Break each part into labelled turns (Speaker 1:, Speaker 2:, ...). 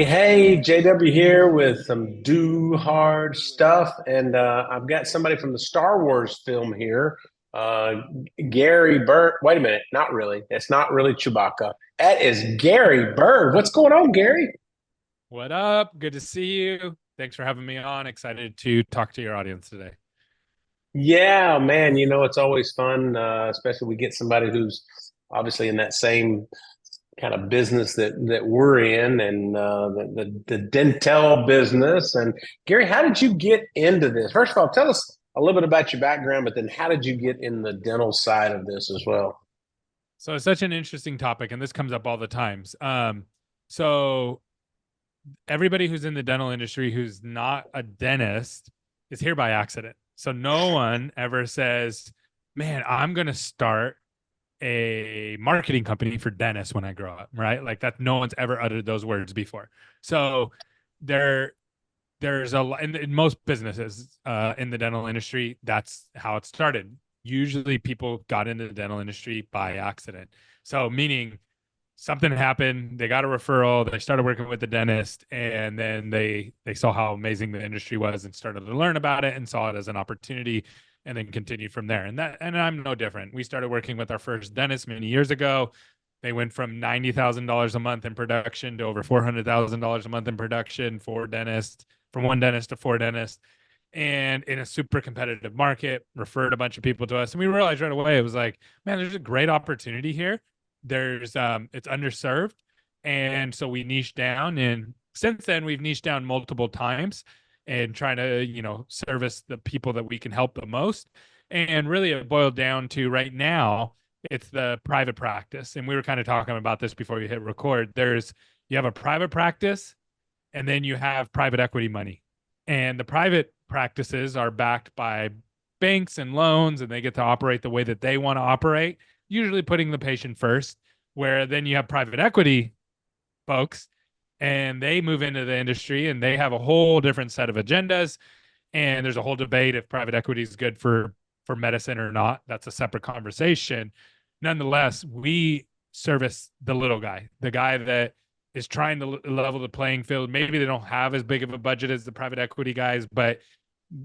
Speaker 1: Hey, JW here with some do hard stuff. And I've got somebody from the Star Wars film here. Uh, Gary Bird. Wait a minute. Not really. It's not really Chewbacca. That is Gary Bird. What's going on, Gary?
Speaker 2: What up? Good to see you. Thanks for having me on. Excited to talk to your audience today.
Speaker 1: Yeah, man. It's always fun, especially we get somebody who's obviously in that same kind of business that we're in and the dental business. And Gary, how did you get into this? First of all, tell us a little bit about your background, but then how did you get in the dental side of this as well?
Speaker 2: So it's such an interesting topic, and this comes up all the times. So everybody who's in the dental industry who's not a dentist is here by accident. So no one ever says, "Man, I'm going to start a marketing company for dentists when I grow up," right? Like that. No one's ever uttered those words before. So there there's in most businesses in the dental industry, that's how it started. Usually people got into the dental industry by accident. So meaning something happened, they got a referral, they started working with the dentist, and then they saw how amazing the industry was and started to learn about it and saw it as an opportunity and then continued from there. And I'm no different. We started working with our first dentist many years ago. They went from $90,000 a month in production to over $400,000 a month in production for dentists, from one dentist to four dentists, and in a super competitive market, referred a bunch of people to us. And we realized right away, it was like, man, there's a great opportunity here. It's underserved. And so we niched down. And since then, we've niched down multiple times and trying to, service the people that we can help the most. And really, it boiled down to right now, it's the private practice. And we were kind of talking about this before you hit record. You have a private practice, and then you have private equity money. And the private practices are backed by banks and loans, and they get to operate the way that they want to operate, usually putting the patient first. Where then you have private equity folks, and they move into the industry and they have a whole different set of agendas. And there's a whole debate if private equity is good for medicine or not. That's a separate conversation. Nonetheless, we service the little guy, the guy that is trying to level the playing field. Maybe they don't have as big of a budget as the private equity guys, but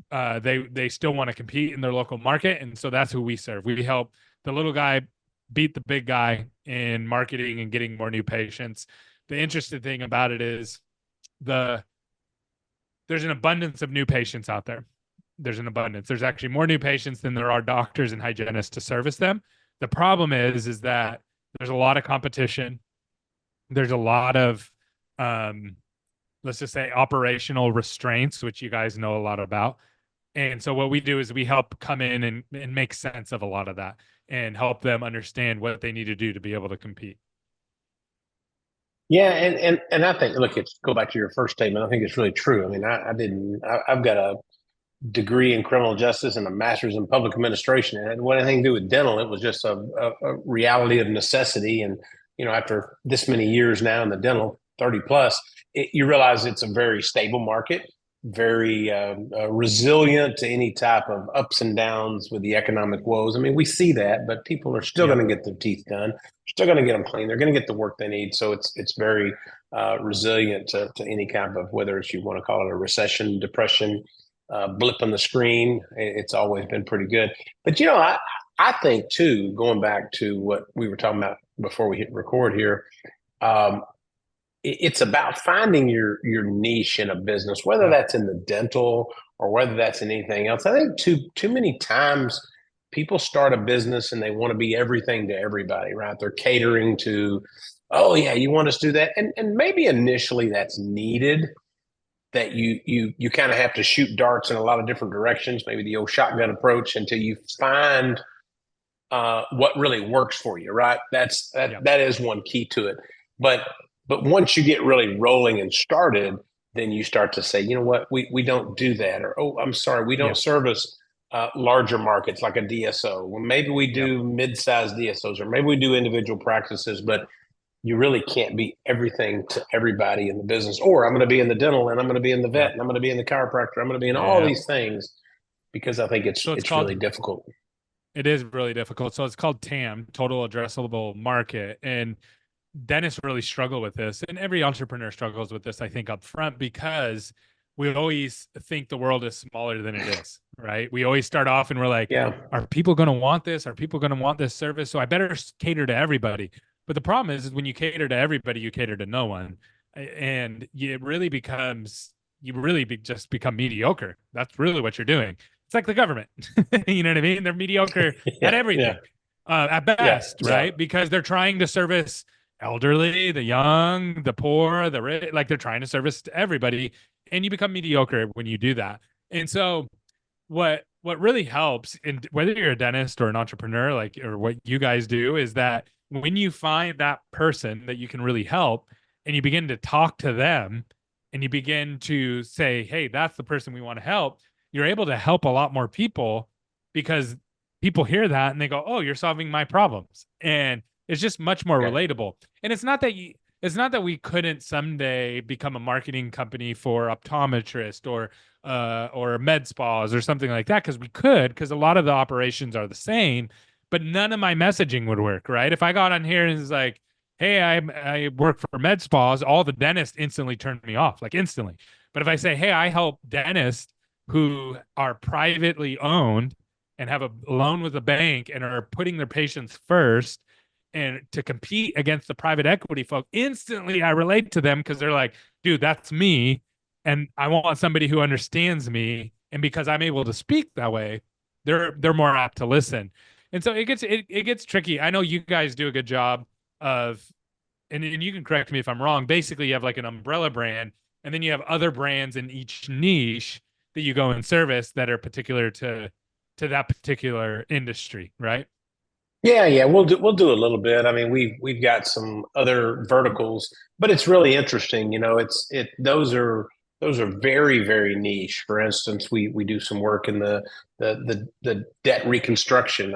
Speaker 2: they still want to compete in their local market, and so that's who we serve. We help the little guy beat the big guy in marketing and getting more new patients. The interesting thing about it is the there's an abundance of new patients out there. There's an abundance. There's actually more new patients than there are doctors and hygienists to service them. The problem is that there's a lot of competition. There's a lot of let's just say operational restraints, which you guys know a lot about. And so what we do is we help come in and make sense of a lot of that and help them understand what they need to do to be able to compete.
Speaker 1: Yeah, and I think, look, it's go back to your first statement. I think it's really true. I mean, I didn't. I've got a degree in criminal justice and a master's in public administration. And it didn't have anything to do with dental. It was just a reality of necessity. And, after this many years now in the dental, 30 plus, you realize it's a very stable market, very resilient to any type of ups and downs with the economic woes. I mean, we see that, but people are still
Speaker 2: Yep.
Speaker 1: going to get their teeth done. Still going to get them clean. They're going to get the work they need. So it's very resilient to any kind of, whether it's, you want to call it a recession, depression, blip on the screen. It's always been pretty good. But I think too, going back to what we were talking about before we hit record here, um, it's about finding your niche in a business, whether
Speaker 2: Yep.
Speaker 1: that's in the dental or whether that's in anything else. I think too many times people start a business and they want to be everything to everybody, right? They're catering to, oh yeah, you want us to do that, and maybe initially that's needed, that you kind of have to shoot darts in a lot of different directions, maybe the old shotgun approach, until you find what really works for you, right?
Speaker 2: Yep.
Speaker 1: That is one key to it. But once you get really rolling and started, then you start to say, you know what, we don't do that, or oh, I'm sorry, we don't
Speaker 2: Yep.
Speaker 1: service larger markets like a DSO. Well, maybe we
Speaker 2: Yep.
Speaker 1: do mid-sized DSOs, or maybe we do individual practices, but you really can't be everything to everybody in the business. Or I'm going to be in the dental, and I'm going to be in the vet,
Speaker 2: Yep.
Speaker 1: and I'm going to be in the chiropractor. I'm going to be in all
Speaker 2: Yeah.
Speaker 1: these things, because I think
Speaker 2: So
Speaker 1: it's really difficult.
Speaker 2: it is really difficult. So it's called TAM, total addressable market. And dentists really struggle with this, and every entrepreneur struggles with this, I think, up front, because we always think the world is smaller than it is, right? We always start off and we're like,
Speaker 1: Yeah.
Speaker 2: are people going to want this? Are people going to want this service? So I better cater to everybody. But the problem is when you cater to everybody, you cater to no one. And it really becomes, you really just become mediocre. That's really what you're doing. It's like the government. You know what I mean? They're mediocre at
Speaker 1: Yeah. Yeah.
Speaker 2: everything, at
Speaker 1: Yeah.
Speaker 2: best,
Speaker 1: Yeah.
Speaker 2: right? Because they're trying to service elderly, the young, the poor, the rich, like they're trying to service everybody, and you become mediocre when you do that. And so what really helps, and whether you're a dentist or an entrepreneur, like, or what you guys do, is that when you find that person that you can really help and you begin to talk to them and you begin to say, hey, that's the person we want to help, you're able to help a lot more people, because people hear that and they go, oh, you're solving my problems. And it's just much more
Speaker 1: Yeah.
Speaker 2: relatable. And it's not that we couldn't someday become a marketing company for optometrists or med spas or something like that, because we could, because a lot of the operations are the same, but none of my messaging would work, right? If I got on here and it's like, hey, I work for med spas, all the dentists instantly turn me off, like instantly. But if I say, hey, I help dentists who are privately owned and have a loan with a bank and are putting their patients first, and to compete against the private equity folk, instantly I relate to them, because they're like, dude, that's me. And I want somebody who understands me. And because I'm able to speak that way, they're more apt to listen. And so it gets tricky. I know you guys do a good job of, and you can correct me if I'm wrong. Basically, you have like an umbrella brand, and then you have other brands in each niche that you go and service that are particular to that particular industry, right?
Speaker 1: Yeah, yeah, we'll do a little bit. I mean, we've got some other verticals, but it's really interesting. Those are very, very niche. For instance, we do some work in the debt reconstruction,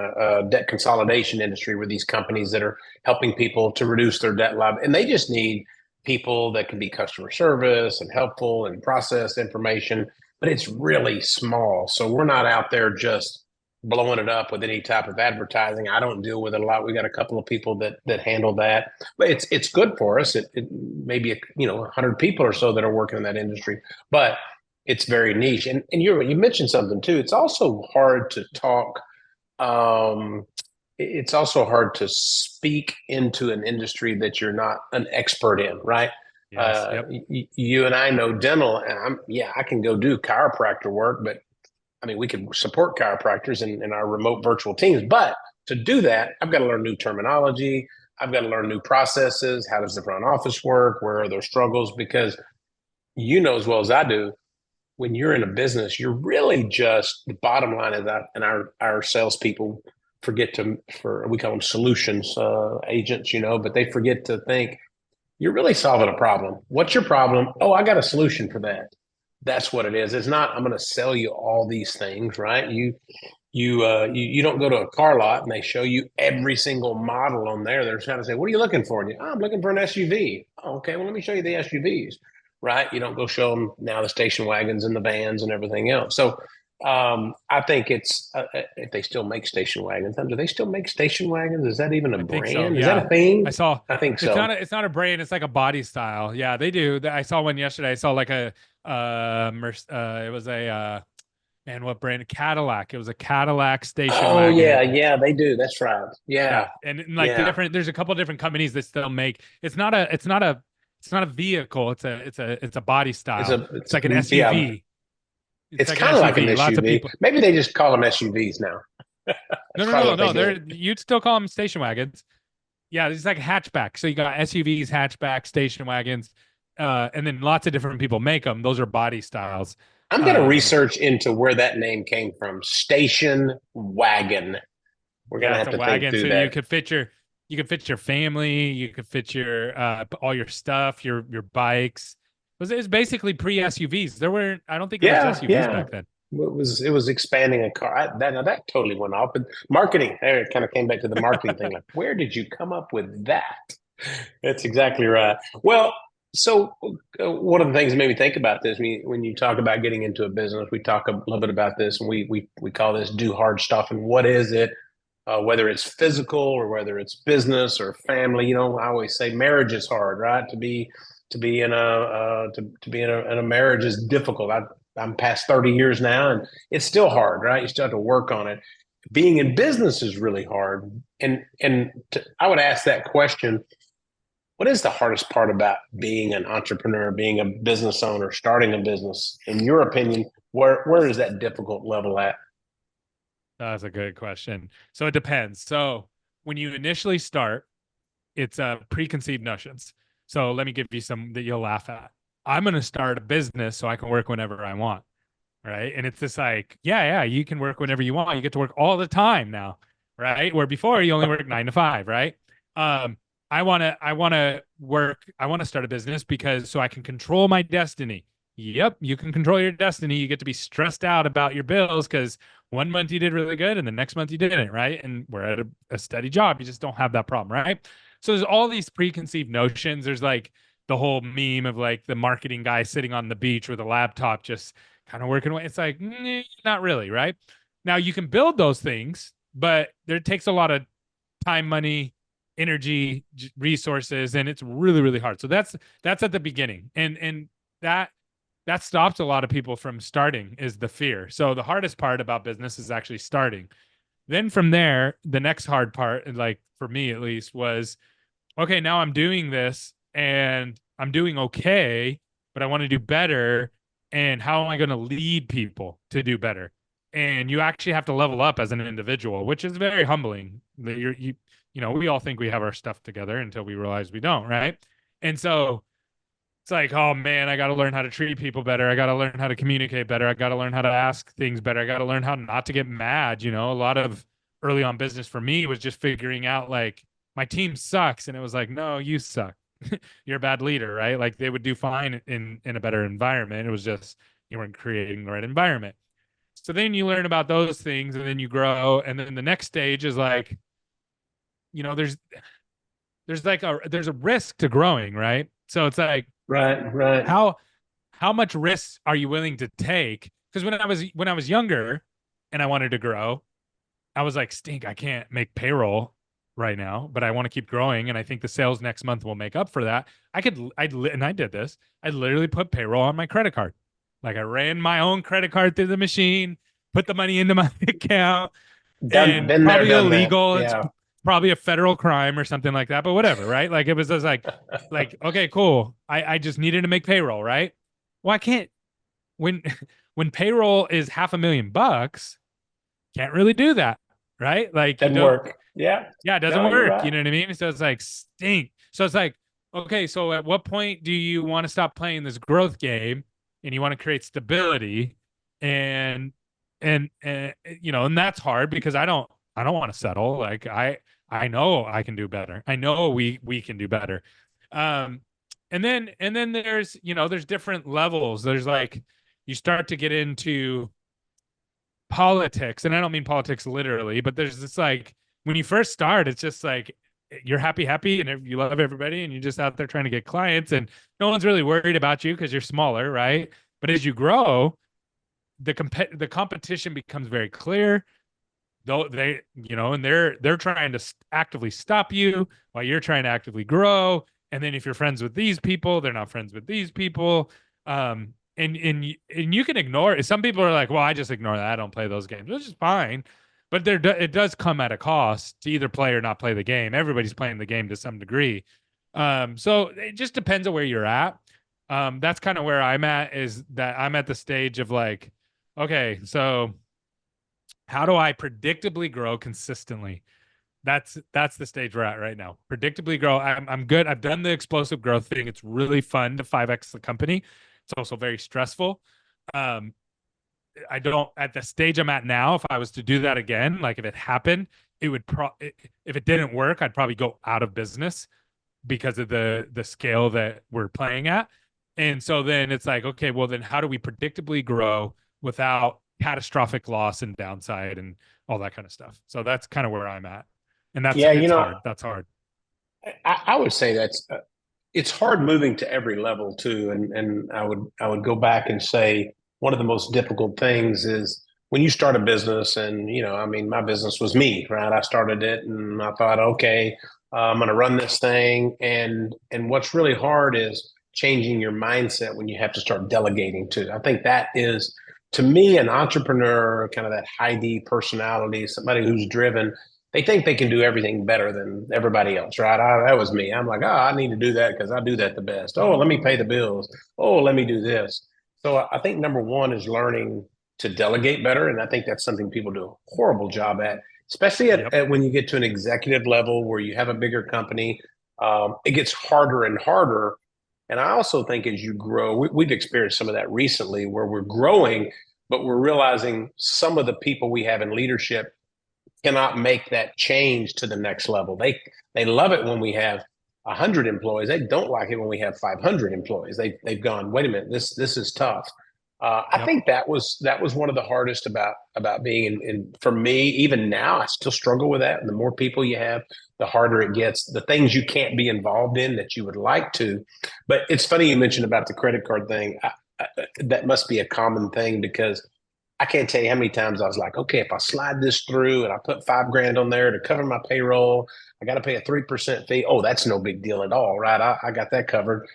Speaker 1: debt consolidation industry, where these companies that are helping people to reduce their debt load, and they just need people that can be customer service and helpful and process information. But it's really small, so we're not out there just blowing it up with any type of advertising. I don't deal with it a lot. We got a couple of people that handle that, but it's good for us. It maybe 100 people or so that are working in that industry, but it's very niche. And you mentioned something too. It's also hard to talk. Um, it's also hard to speak into an industry that you're not an expert in, right?
Speaker 2: Yes. Yep.
Speaker 1: You and I know dental, and I can go do chiropractor work, but I mean, we can support chiropractors in our remote virtual teams, but to do that, I've got to learn new terminology. I've got to learn new processes. How does the front office work? Where are their struggles? Because you know as well as I do, when you're in a business, you're really just the bottom line is that, and our salespeople forget we call them solutions agents, but they forget to think you're really solving a problem. What's your problem? Oh, I got a solution for that. That's what it is. It's not, I'm going to sell you all these things, right? You don't go to a car lot and they show you every single model on there. They're trying to say, what are you looking for? And you, oh, I'm looking for an SUV. Oh, okay, well, let me show you the SUVs, right? You don't go show them now the station wagons and the vans and everything else. So I think it's if they still make station wagons. Do they still make station wagons? Is that even a
Speaker 2: I think so.
Speaker 1: brand? Is that
Speaker 2: Yeah.
Speaker 1: a thing?
Speaker 2: I saw
Speaker 1: I think so.
Speaker 2: it's not a brand, it's like a body style. Yeah, they do. I saw one yesterday. I saw like a it was a man, what brand? Cadillac. It was a Cadillac station
Speaker 1: Oh yeah,
Speaker 2: wagon.
Speaker 1: yeah, they do. That's right. Yeah,
Speaker 2: Yeah. And like
Speaker 1: yeah.
Speaker 2: there's a couple of different companies that still make, it's not a vehicle, it's a body style. It's like an
Speaker 1: Yeah.
Speaker 2: SUV. It's
Speaker 1: It's
Speaker 2: like an
Speaker 1: kind of like an
Speaker 2: SUV. Lots of
Speaker 1: SUV.
Speaker 2: people.
Speaker 1: Maybe they just call them SUVs now.
Speaker 2: No,
Speaker 1: That's
Speaker 2: no,
Speaker 1: probably
Speaker 2: no,
Speaker 1: what they
Speaker 2: no.
Speaker 1: do.
Speaker 2: You'd still call them station wagons. Yeah, it's like hatchback. So you got SUVs, hatchback, station wagons, and then lots of different people make them. Those are body styles.
Speaker 1: I'm going to
Speaker 2: Um,
Speaker 1: research into where that name came from. Station wagon. We're going
Speaker 2: yeah,
Speaker 1: to
Speaker 2: it's
Speaker 1: have
Speaker 2: a
Speaker 1: to think
Speaker 2: wagon,
Speaker 1: through
Speaker 2: so
Speaker 1: that.
Speaker 2: you could fit your family, you could fit your all your stuff, your bikes. It was basically pre SUVs. There weren't. I don't think there was
Speaker 1: Yeah,
Speaker 2: SUVs
Speaker 1: yeah.
Speaker 2: back then.
Speaker 1: It was expanding a car. That totally went off. But marketing, there it kind of came back to the marketing thing. Like, where did you come up with that? That's exactly right. Well, so one of the things that made me think about this, when you talk about getting into a business, we talk a little bit about this, and we call this do hard stuff. And what is it? whether it's physical or whether it's business or family. You know, I always say marriage is hard, right? To be in a marriage is difficult. I'm past 30 years now, and it's still hard, right? You still have to work on it. Being in business is really hard, and I would ask that question: what is the hardest part about being an entrepreneur, being a business owner, starting a business? In your opinion, where is that difficult level at?
Speaker 2: That's a good question. So it depends. So when you initially start, it's preconceived notions. So let me give you some that you'll laugh at. I'm going to start a business so I can work whenever I want. Right. And it's just like, yeah, you can work whenever you want. You get to work all the time now. Right. Where before you only work 9 to 5. Right. Um, I want to start a business because so I can control my destiny. Yep. You can control your destiny. You get to be stressed out about your bills because one month you did really good and the next month you didn't. Right. And we're at a steady job. You just don't have that problem. Right. So there's all these preconceived notions. There's like the whole meme of like the marketing guy sitting on the beach with a laptop just kind of working away. It's like, not really, right? Now you can build those things, but there takes a lot of time, money, energy, resources, and it's really, really hard. So that's at the beginning, and that that stops a lot of people from starting is the fear. So the hardest part about business is actually starting. Then from there, the next hard part, like for me at least, was okay, now I'm doing this and I'm doing okay, but I want to do better. And how am I going to lead people to do better? And you actually have to level up as an individual, which is very humbling. We all think we have our stuff together until we realize we don't, right? And so it's like, oh man, I got to learn how to treat people better. I got to learn how to communicate better. I got to learn how to ask things better. I got to learn how not to get mad. A lot of early on business for me was just figuring out like my team sucks. And it was like, no, you suck. You're a bad leader, right? Like they would do fine in a better environment. It was just you weren't creating the right environment. So then you learn about those things and then you grow. And then the next stage is like, you know, there's a risk to growing, right? So it's like,
Speaker 1: Right, right.
Speaker 2: how how much risk are you willing to take? Because when I was younger and I wanted to grow, I was like, stink, I can't make payroll right now, but I want to keep growing. And I think the sales next month will make up for that. And I did this. I literally put payroll on my credit card. Like I ran my own credit card through the machine, put the money into my account,
Speaker 1: Done,
Speaker 2: and
Speaker 1: been there,
Speaker 2: probably
Speaker 1: done that.
Speaker 2: illegal. It's
Speaker 1: Yeah.
Speaker 2: probably a federal crime or something like that, but whatever, right? Like it was just like, okay, cool. I just needed to make payroll, right? Well, I can't when when payroll is $500,000, can't really do that, right? Like you
Speaker 1: Doesn't
Speaker 2: don't,
Speaker 1: work. Yeah.
Speaker 2: yeah, it doesn't
Speaker 1: No, you're
Speaker 2: work.
Speaker 1: right.
Speaker 2: You know what I mean? So it's like stink. So it's like, okay, so at what point do you want to stop playing this growth game and you want to create stability and and that's hard because I don't want to settle. Like I know I can do better. I know we can do better. Um and then there's different levels. There's like you start to get into politics, and I don't mean politics literally, but there's this like when you first start, it's just like you're happy, and you love everybody, and you're just out there trying to get clients, and no one's really worried about you because you're smaller, right? But as you grow, the competition becomes very clear. Though and they're trying to actively stop you while you're trying to actively grow. And then if you're friends with these people, they're not friends with these people. And you can ignore it. Some people are like, well, I just ignore that. I don't play those games, which is fine. But it does come at a cost to either play or not play the game. Everybody's playing the game to some degree. So it just depends on where you're at. That's kind of where I'm at, is that I'm at the stage of like, okay, so how do I predictably grow consistently? That's the stage we're at right now. Predictably grow. I'm good. I've done the explosive growth thing. It's really fun to 5x the company. It's also very stressful. Um, I don't at the stage I'm at now. If I was to do that again, like if it happened, it would if it didn't work, I'd probably go out of business because of the scale that we're playing at. And so then it's like, okay, well then how do we predictably grow without catastrophic loss and downside and all that kind of stuff? So that's kind of where I'm at. And
Speaker 1: Yeah,
Speaker 2: it's hard. That's hard.
Speaker 1: I would say it's hard moving to every level too, and I would go back and say one of the most difficult things is when you start a business, and I mean, my business was me, right? I started it, and I thought, okay, I'm going to run this thing, and what's really hard is changing your mindset when you have to start delegating too. I think that is, to me, an entrepreneur, kind of that high D personality, somebody who's driven. They think they can do everything better than everybody else, right? That was me. I'm like, oh, I need to do that because I do that the best. Oh, let me pay the bills. Oh, let me do this. So I think number one is learning to delegate better. And I think that's something people do a horrible job at, especially
Speaker 2: Yep.
Speaker 1: at when you get to an executive level where you have a bigger company. It gets harder and harder. And I also think as you grow, we've experienced some of that recently where we're growing, but we're realizing some of the people we have in leadership cannot make that change to the next level. They love it when we have 100 employees. They don't like it when we have 500 employees. They've gone, wait a minute, this is tough. I
Speaker 2: Yep.
Speaker 1: think that was one of the hardest about being in for me. Even now, I still struggle with that. And the more people you have, the harder it gets. The things you can't be involved in that you would like to. But it's funny you mentioned about the credit card thing. That must be a common thing because I can't tell you how many times I was like, okay, if I slide this through and I put 5 grand on there to cover my payroll, I got to pay a 3% fee. Oh, that's no big deal at all, right? I got that covered.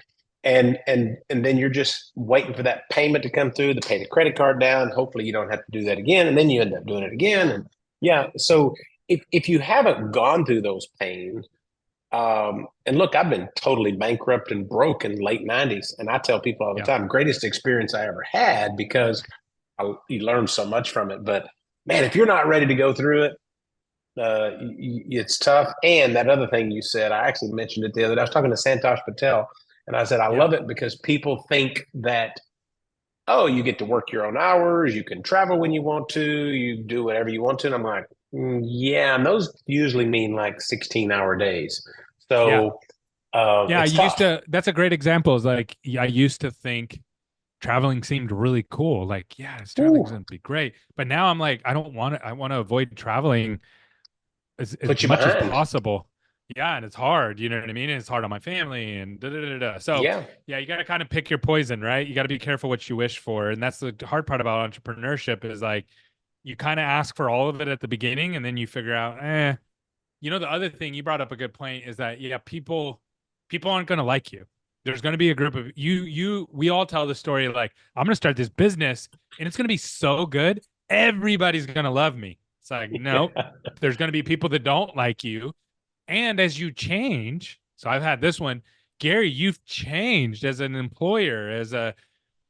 Speaker 1: And then you're just waiting for that payment to come through to pay the credit card down. Hopefully you don't have to do that again. And then you end up doing it again. And yeah, so if you haven't gone through those pains, and look, I've been totally bankrupt and broke in the late 90s. And I tell people all the
Speaker 2: Yeah.
Speaker 1: time, greatest experience I ever had because you learn so much from it. But man, if you're not ready to go through it, it's tough. And that other thing you said, I actually mentioned it the other day. I was talking to Santosh Patel, and I said, I
Speaker 2: Yeah.
Speaker 1: love it because people think that, oh, you get to work your own hours, you can travel when you want to, you do whatever you want to. And I'm like, yeah, and those usually mean like 16-hour days.
Speaker 2: Yeah.
Speaker 1: So
Speaker 2: Yeah. I
Speaker 1: it's
Speaker 2: used
Speaker 1: tough.
Speaker 2: to, that's a great example. Is like, I used to think traveling seemed really cool. Like, yeah, this traveling's
Speaker 1: Ooh,
Speaker 2: going to be great. But now I'm like, I don't want to, I want to avoid traveling as
Speaker 1: put you
Speaker 2: much as
Speaker 1: behind.
Speaker 2: possible. Yeah, and it's hard, you know what I mean? And it's hard on my family and da da da da. So
Speaker 1: Yeah.
Speaker 2: yeah, you got to kind of pick your poison, right? You got to be careful what you wish for, and that's the hard part about entrepreneurship is like you kind of ask for all of it at the beginning, and then you figure out, the other thing you brought up a good point is that yeah, people aren't going to like you. There's going to be a group of we all tell the story like I'm going to start this business and it's going to be so good, everybody's going to love me. It's like no, there's going to be people that don't like you, and as you change, so I've had this one, Gary, you've changed as an employer,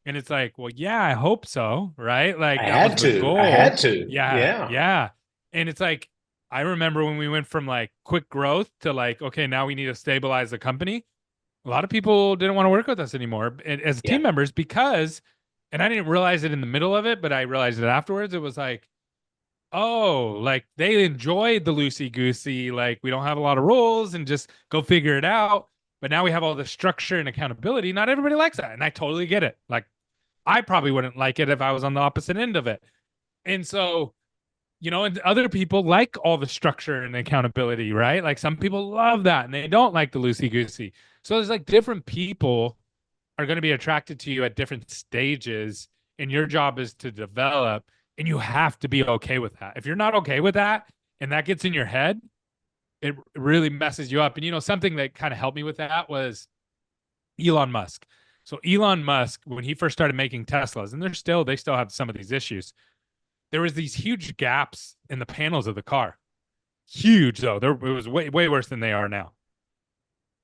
Speaker 2: and it's like, well, yeah, I hope so, right?
Speaker 1: I
Speaker 2: Like that was
Speaker 1: had
Speaker 2: the
Speaker 1: to. I had
Speaker 2: goal.
Speaker 1: to.
Speaker 2: Yeah,
Speaker 1: Yeah.
Speaker 2: yeah. And it's like, I remember when we went from like quick growth to like, okay, now we need to stabilize the company. A lot of people didn't want to work with us anymore as
Speaker 1: Yeah.
Speaker 2: team members because, and I didn't realize it in the middle of it, but I realized it afterwards. It was like, oh, like they enjoyed the loosey goosey, like we don't have a lot of rules and just go figure it out. But now we have all the structure and accountability. Not everybody likes that. And I totally get it. Like I probably wouldn't like it if I was on the opposite end of it. And so, and other people like all the structure and accountability, right? Like some people love that and they don't like the loosey goosey. So there's like different people are going to be attracted to you at different stages. And your job is to develop, and you have to be okay with that. If you're not okay with that and that gets in your head, it really messes you up. And something that kind of helped me with that was Elon Musk. So Elon Musk, when he first started making Teslas, and they still have some of these issues, there was these huge gaps in the panels of the car. Huge though. It was way worse than they are now.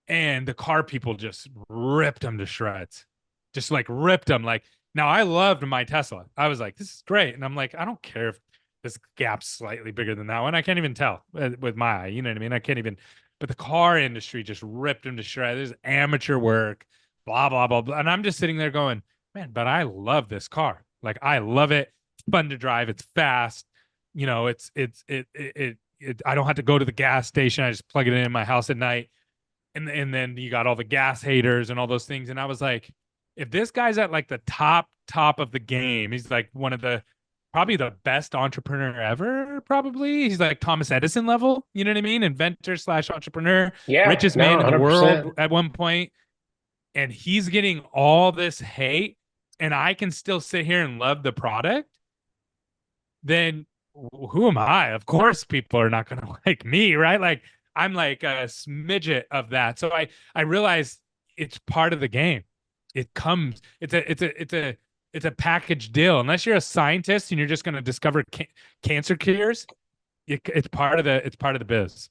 Speaker 2: And the car people just ripped them to shreds. Just like ripped them. Like now I loved my Tesla. I was like, this is great. And I'm like, I don't care if this gap's slightly bigger than that one. I can't even tell with my eye. You know what I mean? I can't even, but the car industry just ripped them to shreds. There's amateur work, blah, blah, blah, blah. And I'm just sitting there going, man, but I love this car. Like I love it. It's fun to drive. It's fast. I don't have to go to the gas station. I just plug it in my house at night, and then you got all the gas haters and all those things. And I was like, if this guy's at like the top of the game, he's like one of the probably the best entrepreneur ever. Probably he's like Thomas Edison level. You know what I mean? Inventor slash entrepreneur,
Speaker 1: Yeah.
Speaker 2: richest
Speaker 1: No,
Speaker 2: man in the
Speaker 1: 100%.
Speaker 2: world at one point, and he's getting all this hate, and I can still sit here and love the product. then who am I? Of course, people are not going to like me, right? Like I'm like a smidget of that. So I realized it's part of the game. It comes. It's a package deal. Unless you're a scientist and you're just going to discover cancer cures, it's part of the biz.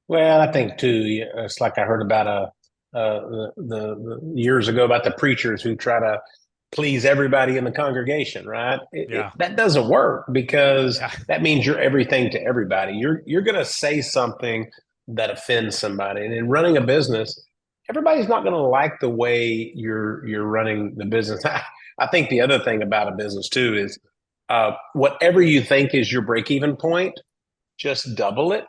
Speaker 1: Well, I think too. It's like I heard about the years ago about the preachers who try to please everybody in the congregation, right?
Speaker 2: Yeah,
Speaker 1: That doesn't work because
Speaker 2: yeah,
Speaker 1: that means you're everything to everybody. You're going to say something that offends somebody, and in running a business, everybody's not going to like the way you're running the business. I think the other thing about a business too is whatever you think is your break even point, just double it,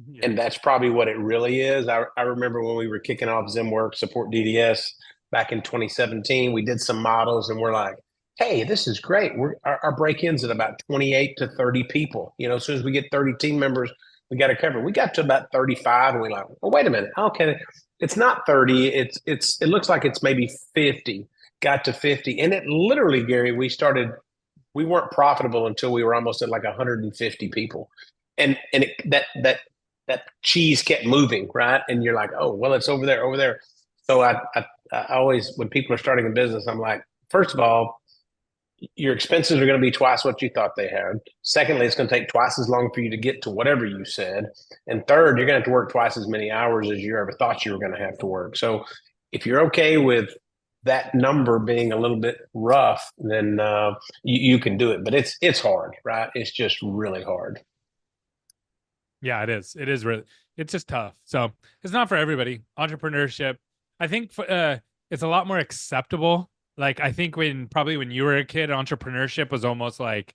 Speaker 2: yeah.
Speaker 1: and that's probably what it really is. I remember when we were kicking off ZimWorks Support DDS back in 2017, we did some models and we're like, hey, this is great. Our break-ins at about 28 to 30 people. As soon as we get 30 team members, we got to cover. We got to about 35 and we're like, well, wait a minute. Okay. It's not 30. It looks like it's maybe 50. Got to 50. And it literally, Gary, we weren't profitable until we were almost at like 150 people. And that cheese kept moving, right? And you're like, oh, well, it's over there, over there. So I always, when people are starting a business, I'm like, first of all, your expenses are going to be twice what you thought they had. Secondly, it's going to take twice as long for you to get to whatever you said. And third, you're going to have to work twice as many hours as you ever thought you were going to have to work. So if you're okay with that number being a little bit rough, then you can do it. But it's hard, right? It's just really hard.
Speaker 2: Yeah, it is. It is really. It's just tough. So it's not for everybody. Entrepreneurship, I think, it's a lot more acceptable. Like I think when you were a kid, entrepreneurship was almost like,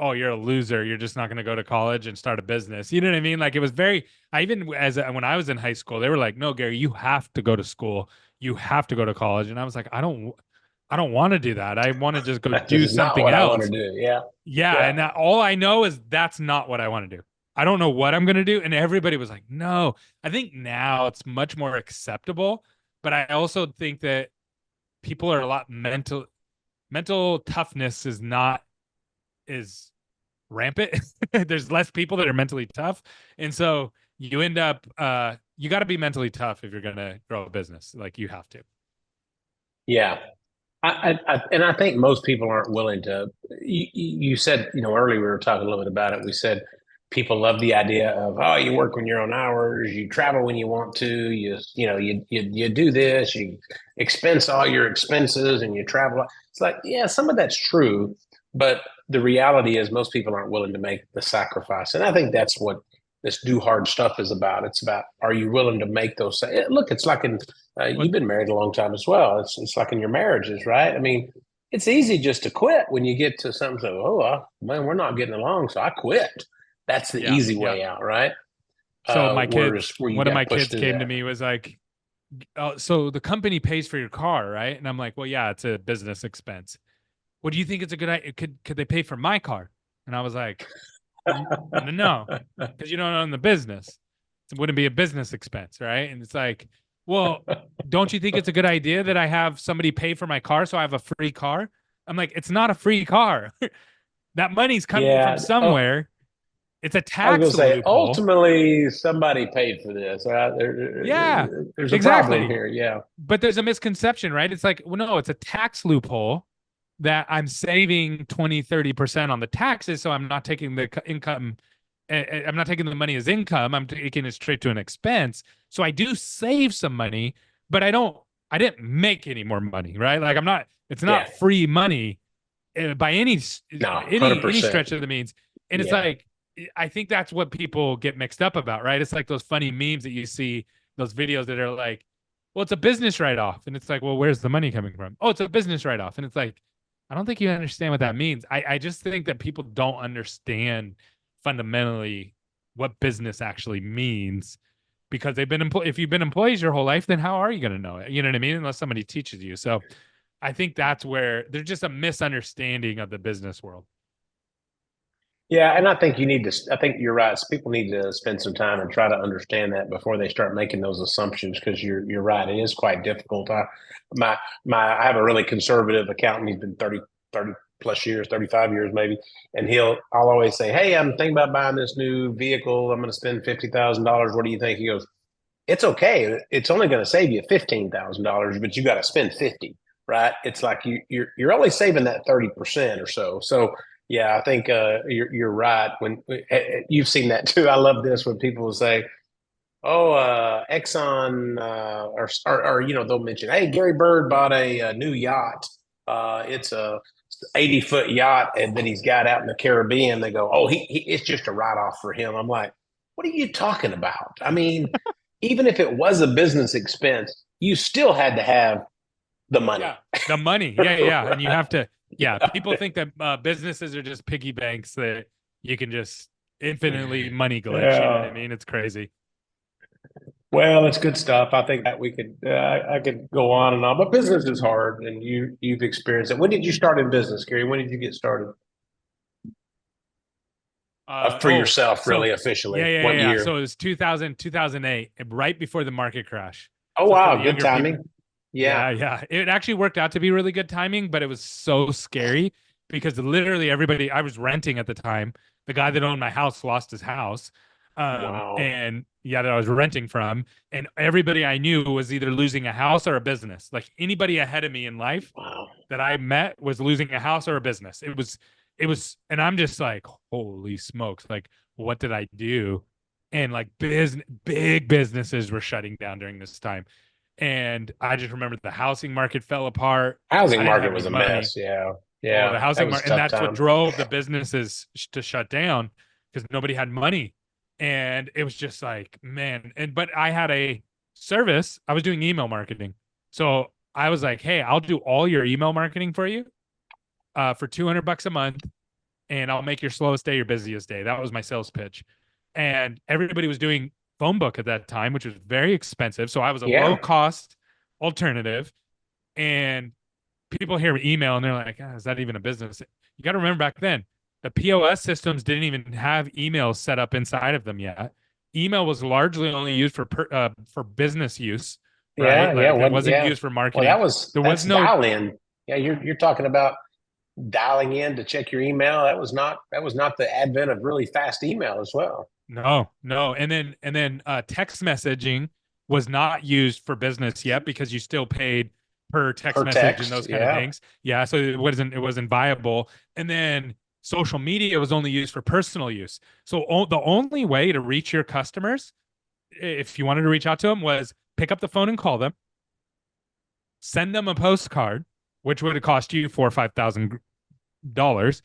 Speaker 2: oh, you're a loser. You're just not going to go to college and start a business. You know what I mean? Like it was very. I even when I was in high school, they were like, no, Gary, you have to go to school. You have to go to college. And I was like, I don't want to do that. I want to just go
Speaker 1: This
Speaker 2: do
Speaker 1: is not
Speaker 2: something
Speaker 1: what I want to
Speaker 2: else.
Speaker 1: do. Yeah.
Speaker 2: Yeah,
Speaker 1: Yeah.
Speaker 2: and all I know is that's not what I want to do. I don't know what I'm going to do. And everybody was like, no. I think now it's much more acceptable, but I also think that people are a lot mental toughness is not is rampant. There's less people that are mentally tough. And so you end up you got to be mentally tough if you're going to grow a business. Like you have to.
Speaker 1: Yeah. And I think most people aren't willing to. You said, earlier we were talking a little bit about it. We said people love the idea of, oh, you work on your own hours, you travel when you want to, you do this, you expense all your expenses, and you travel. It's like, yeah, some of that's true, but the reality is most people aren't willing to make the sacrifice, and I think that's what this do hard stuff is about. It's about, are you willing to make those? Look, it's like in
Speaker 2: What
Speaker 1: you've been married a long time as well. It's like in your marriages, right? I mean, it's easy just to quit when you get to something. So, man, we're not getting along, so I quit. That's the
Speaker 2: yeah,
Speaker 1: easy
Speaker 2: yeah.
Speaker 1: way out, right?
Speaker 2: So
Speaker 1: Whereas where you
Speaker 2: one of
Speaker 1: got to
Speaker 2: my
Speaker 1: push
Speaker 2: kids
Speaker 1: through
Speaker 2: came to
Speaker 1: that.
Speaker 2: me was like, oh, so the company pays for your car, right? And I'm like, well, yeah, it's a business expense. What do you think it's a good idea? Could they pay for my car? And I was like, no, because you don't own the business. It wouldn't be a business expense, right? And it's like, well, don't you think it's a good idea that I have somebody pay for my car so I have a free car? I'm like, it's not a free car. That money's coming from
Speaker 1: Yeah. Oh,
Speaker 2: somewhere. It's a
Speaker 1: I was going
Speaker 2: tax
Speaker 1: to say,
Speaker 2: loophole.
Speaker 1: ultimately, somebody paid for this. Right?
Speaker 2: Yeah,
Speaker 1: There's a problem
Speaker 2: exactly.
Speaker 1: here. Yeah.
Speaker 2: But there's a misconception, right? It's like, well, no, it's a tax loophole that I'm saving 20-30% on the taxes. So I'm not taking the income. I'm not taking the money as income. I'm taking it straight to an expense. So I do save some money, but I didn't make any more money, right? Like it's
Speaker 1: Yeah.
Speaker 2: not free money by
Speaker 1: No, 100%.
Speaker 2: stretch of the means. And it's
Speaker 1: Yeah.
Speaker 2: like, I think that's what people get mixed up about, right? It's like those funny memes that you see, those videos that are like, well, it's a business write-off. And it's like, well, where's the money coming from? Oh, it's a business write-off. And it's like, I don't think you understand what that means. I just think that people don't understand fundamentally what business actually means because they've been if you've been employees your whole life, then how are you going to know it? You know what I mean? Unless somebody teaches you. So I think that's where there's just a misunderstanding of the business world.
Speaker 1: Yeah, and I think I think you're right. So people need to spend some time and try to understand that before they start making those assumptions because you're right. It is quite difficult. My I have a really conservative accountant. He's been 30 plus years, 35 years maybe. And I'll always say, hey, I'm thinking about buying this new vehicle. I'm going to spend $50,000. What do you think? He goes, it's okay. It's only going to save you $15,000, but you got to spend 50, right? It's like you're only saving that 30% or so. So yeah, I think you're right. When you've seen that too. I love this when people will say, "Oh, Exxon," or they'll mention, "Hey, Gary Bird bought a new yacht. It's a 80-foot yacht and that he's got out in the Caribbean." They go, "Oh, it's just a write off for him." I'm like, "What are you talking about? I mean, even if it was a business expense, you still had to have the money."
Speaker 2: Yeah, the money. Yeah, yeah, and you
Speaker 1: Right.
Speaker 2: have to. Yeah, people think that businesses are just piggy banks that you can just infinitely money glitch. You know what I
Speaker 1: Yeah.
Speaker 2: mean? It's crazy.
Speaker 1: Well, it's good stuff. I think that we could, I could go on and on, but business is hard, and you've experienced it. When did you start in business, Gary? When did you get started for
Speaker 2: Oh,
Speaker 1: yourself,
Speaker 2: so
Speaker 1: really
Speaker 2: yeah,
Speaker 1: officially?
Speaker 2: yeah, yeah,
Speaker 1: What
Speaker 2: yeah. So
Speaker 1: year?
Speaker 2: it was 2000, 2008, right before the market crash.
Speaker 1: Oh,
Speaker 2: So for
Speaker 1: wow,
Speaker 2: the
Speaker 1: good
Speaker 2: younger people,
Speaker 1: timing. Yeah.
Speaker 2: yeah, yeah. It actually worked out to be really good timing, but it was so scary because literally everybody, I was renting at the time. The guy that owned my house lost his house.
Speaker 1: Wow.
Speaker 2: And yeah, that I was renting from. And everybody I knew was either losing a house or a business. Like anybody ahead of me in life
Speaker 1: Wow.
Speaker 2: that I met was losing a house or a business. And I'm just like, holy smokes, like, what did I do? And like big businesses were shutting down during this time. And I just remember the housing market fell apart. I
Speaker 1: Housing
Speaker 2: didn't
Speaker 1: market
Speaker 2: have any
Speaker 1: was a
Speaker 2: money.
Speaker 1: mess. Yeah.
Speaker 2: Oh,
Speaker 1: Yeah.
Speaker 2: the
Speaker 1: That
Speaker 2: housing
Speaker 1: was a
Speaker 2: market, and
Speaker 1: tough
Speaker 2: that's what
Speaker 1: time.
Speaker 2: drove the businesses to shut down because nobody had money. And it was just like, man. But I had a service. I was doing email marketing. So I was like, hey, I'll do all your email marketing for you for $200 a month, and I'll make your slowest day your busiest day. That was my sales pitch. And everybody was doing phone book at that time, which was very expensive. So I was a low
Speaker 1: Yeah.
Speaker 2: cost alternative. And people hear email and they're like, is that even a business? You got to remember back then, the POS systems didn't even have email set up inside of them yet. Email was largely only used for business use, right?
Speaker 1: Yeah. Yeah.
Speaker 2: Like it
Speaker 1: What?
Speaker 2: wasn't
Speaker 1: Yeah.
Speaker 2: used for
Speaker 1: Well,
Speaker 2: marketing. There was
Speaker 1: that's
Speaker 2: no
Speaker 1: dial in. Yeah. You're talking about dialing in to check your email. That was not the advent of really fast email as well.
Speaker 2: No, no. And then text messaging was not used for business yet because you still paid per text
Speaker 1: Per
Speaker 2: message and
Speaker 1: text.
Speaker 2: those kind of
Speaker 1: Yeah.
Speaker 2: things. Yeah, so it wasn't viable. And then social media was only used for personal use. So the only way to reach your customers, if you wanted to reach out to them, was pick up the phone and call them, send them a postcard, which would have cost you 4 or 5 thousand dollars,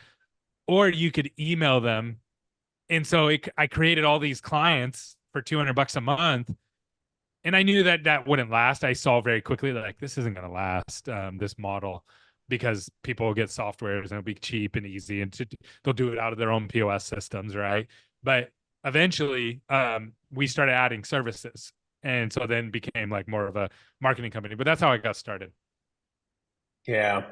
Speaker 2: or you could email them. And so I created all these clients for $200 a month, and I knew that that wouldn't last. I saw very quickly that like this isn't going to last, this model, because people will get softwares and it'll be cheap and easy, and they'll do it out of their own POS systems, right? But eventually, we started adding services, and so then became like more of a marketing company. But that's how I got started.
Speaker 1: Yeah.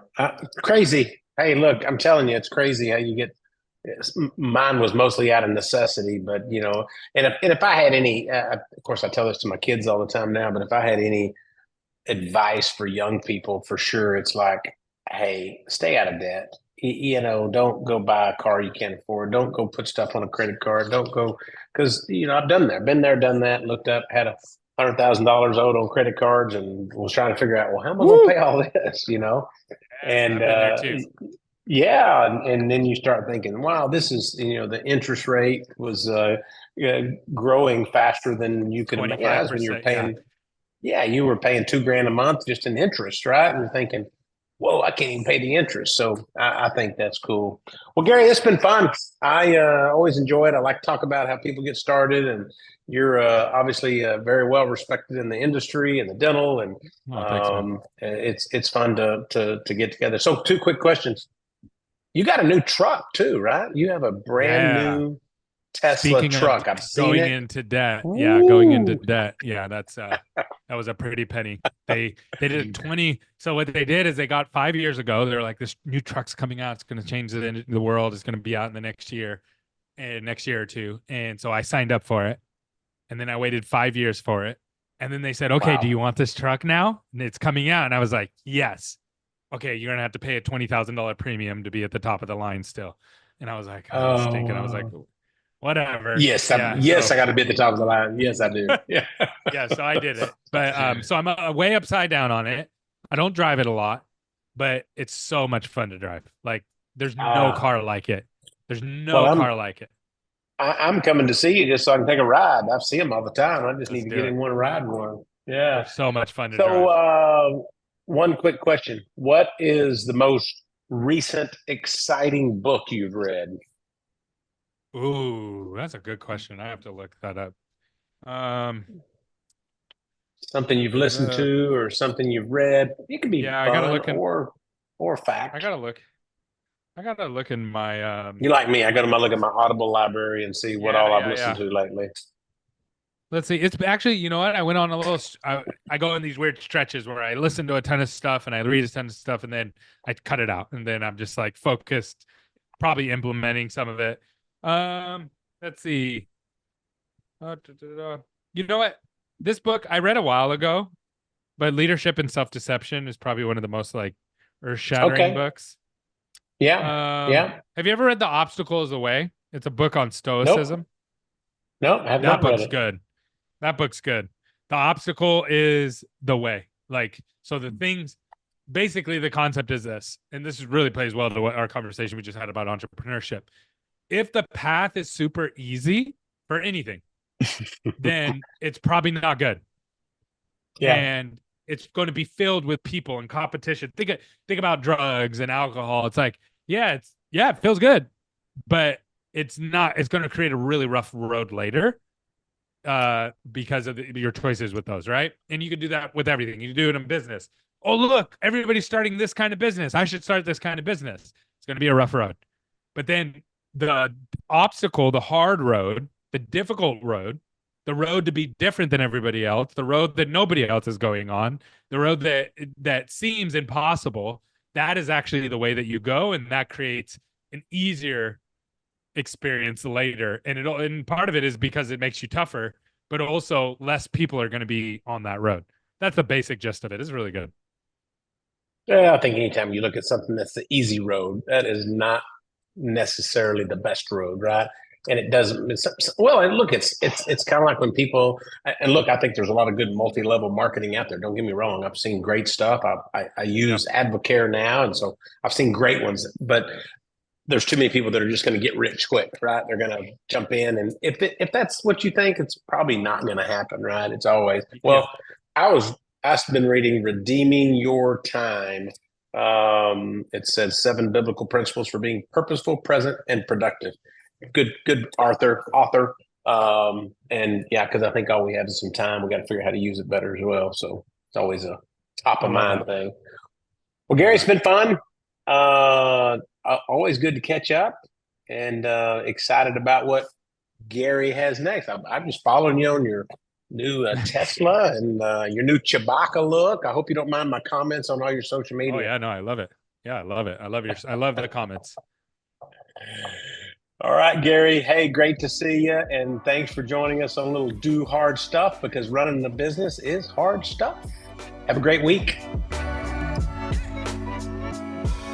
Speaker 1: Crazy. Hey, look, I'm telling you, it's crazy how you get. Mine was mostly out of necessity, but and if I had any, of course, I tell this to my kids all the time now. But if I had any advice for young people, for sure, it's like, hey, stay out of debt. Don't go buy a car you can't afford. Don't go put stuff on a credit card. Don't go because I've done that, been there, done that. Looked up, had $100,000 owed on credit cards, and was trying to figure out, well, how am I going to
Speaker 2: Woo!
Speaker 1: pay all this?
Speaker 2: Yes,
Speaker 1: And
Speaker 2: I've been there too.
Speaker 1: yeah, and then you start thinking, wow, this is the interest rate was growing faster than you could imagine. Yeah, that's when you're
Speaker 2: 25%. Yeah.
Speaker 1: paying. Yeah, you were paying $2,000 a month just in interest, right? And you're thinking, whoa, I can't even pay the interest. So I think that's cool. Well, Gary, it's been fun. I always enjoy it. I like to talk about how people get started, and you're obviously very well respected in the industry and the dental, and
Speaker 2: Oh, thanks, man.
Speaker 1: it's fun to get together. So, two quick questions. You got a new truck too, right? You have a brand
Speaker 2: Yeah.
Speaker 1: new Tesla
Speaker 2: Speaking of
Speaker 1: truck. I've seen
Speaker 2: going
Speaker 1: it.
Speaker 2: into debt, yeah, going into
Speaker 1: Ooh,
Speaker 2: debt. Yeah, that was a pretty penny. They did 20. So what they did is they got 5 years ago, they're like, this new truck's coming out, it's going to change the world, it's going to be out in the next year and next year or two. And so I signed up for it, and then I waited 5 years for it. And then they said, okay, do
Speaker 1: wow.
Speaker 2: you want this truck now? And it's coming out. And I was like, yes. okay, you're gonna have to pay a $20,000 premium to be at the top of the line still. And I was like, oh, that's stinking. I was like,
Speaker 1: Oh,
Speaker 2: whatever.
Speaker 1: yes,
Speaker 2: Yeah.
Speaker 1: yes,
Speaker 2: So
Speaker 1: I got to be at the top of the line. Yes, I do. Yeah.
Speaker 2: yeah, so I did it. But so I'm way upside down on it. I don't drive it a lot, but it's so much fun to drive. Like there's no
Speaker 1: Uh,
Speaker 2: car like it. There's
Speaker 1: well,
Speaker 2: no car like it.
Speaker 1: I'm coming to see you just so I can take a ride. I see them all the time. I just need
Speaker 2: Let's
Speaker 1: to
Speaker 2: do
Speaker 1: get
Speaker 2: it.
Speaker 1: in one and ride one.
Speaker 2: They're
Speaker 1: Yeah.
Speaker 2: so much fun to
Speaker 1: So,
Speaker 2: drive.
Speaker 1: one quick question: what is the most recent exciting book you've read?
Speaker 2: Ooh, that's a good question. I have to look that up. Um,
Speaker 1: Something you've listened
Speaker 2: the
Speaker 1: to, or something you've read? It could be
Speaker 2: yeah, I gotta
Speaker 1: fun
Speaker 2: look in.
Speaker 1: or
Speaker 2: I
Speaker 1: fact.
Speaker 2: gotta look. I gotta look in my
Speaker 1: You like me? I got to look at my Audible library and see what
Speaker 2: Yeah,
Speaker 1: all I've
Speaker 2: yeah,
Speaker 1: listened
Speaker 2: yeah.
Speaker 1: to lately.
Speaker 2: Let's see. It's actually, you know what? I went on a little. I go in these weird stretches where I listen to a ton of stuff and I read a ton of stuff and then I cut it out and then I'm just like focused, probably implementing some of it. Let's see. You know what? This book I read a while ago, but Leadership and Self Deception is probably one of the most like earth shattering
Speaker 1: Okay.
Speaker 2: books.
Speaker 1: Yeah. Yeah.
Speaker 2: Have you ever read The Obstacle is the Way? It's a book on
Speaker 1: Nope.
Speaker 2: stoicism.
Speaker 1: Nope. I have
Speaker 2: That
Speaker 1: not read
Speaker 2: book's
Speaker 1: it.
Speaker 2: good. That book's good. The obstacle is the way. Like, so the things, basically, the concept is this, and this really plays well to what our conversation we just had about entrepreneurship. If the path is super easy for anything, then it's probably not good.
Speaker 1: Yeah.
Speaker 2: And it's going to be filled with people and competition. Think about drugs and alcohol. It's like, it feels good, but it's not, it's going to create a really rough road later because of your choices with those, right? And you can do that with everything. You can do it in business. Oh, look, everybody's starting this kind of business. I should start this kind of business. It's going to be a rough road. But then the obstacle, the hard road, the difficult road, the road to be different than everybody else, the road that nobody else is going on, the road that seems impossible, that is actually the way that you go, and that creates an easier experience later. And part of it is because it makes you tougher, but also less people are going to be on that road. That's the basic gist of it. It's really good.
Speaker 1: Yeah, I think anytime you look at something that's the easy road, that is not necessarily the best road, right? And it doesn't. Well, and look, it's kind of like when people and look. I think there's a lot of good multi-level marketing out there. Don't get me wrong. I've seen great stuff. I
Speaker 2: Yeah.
Speaker 1: use Advocare now, and so I've seen great ones. But there's too many people that are just going to get rich quick, right? They're going to jump in, and if that's what you think, it's probably not going to happen, right? It's always
Speaker 2: Yeah.
Speaker 1: well. I was I've been reading "Redeeming Your Time." It says 7 biblical principles for being purposeful, present, and productive. Good author. And yeah, because I think all we have is some time. We got to figure out how to use it better as well. So it's always a top
Speaker 2: I
Speaker 1: of
Speaker 2: love
Speaker 1: mind
Speaker 2: that.
Speaker 1: thing. Well,
Speaker 2: I love
Speaker 1: Gary, it's
Speaker 2: that.
Speaker 1: been fun. Uh, Always good to catch up, and excited about what Gary has next. I'm just following you on your new Tesla and your new Chewbacca look. I hope you don't mind my comments on all your social
Speaker 2: Oh
Speaker 1: media.
Speaker 2: yeah, no, I love it. Yeah, I love it. I love the comments.
Speaker 1: All right, Gary. Hey, great to see you. And thanks for joining us on a little do hard stuff because running the business is hard stuff. Have a great week.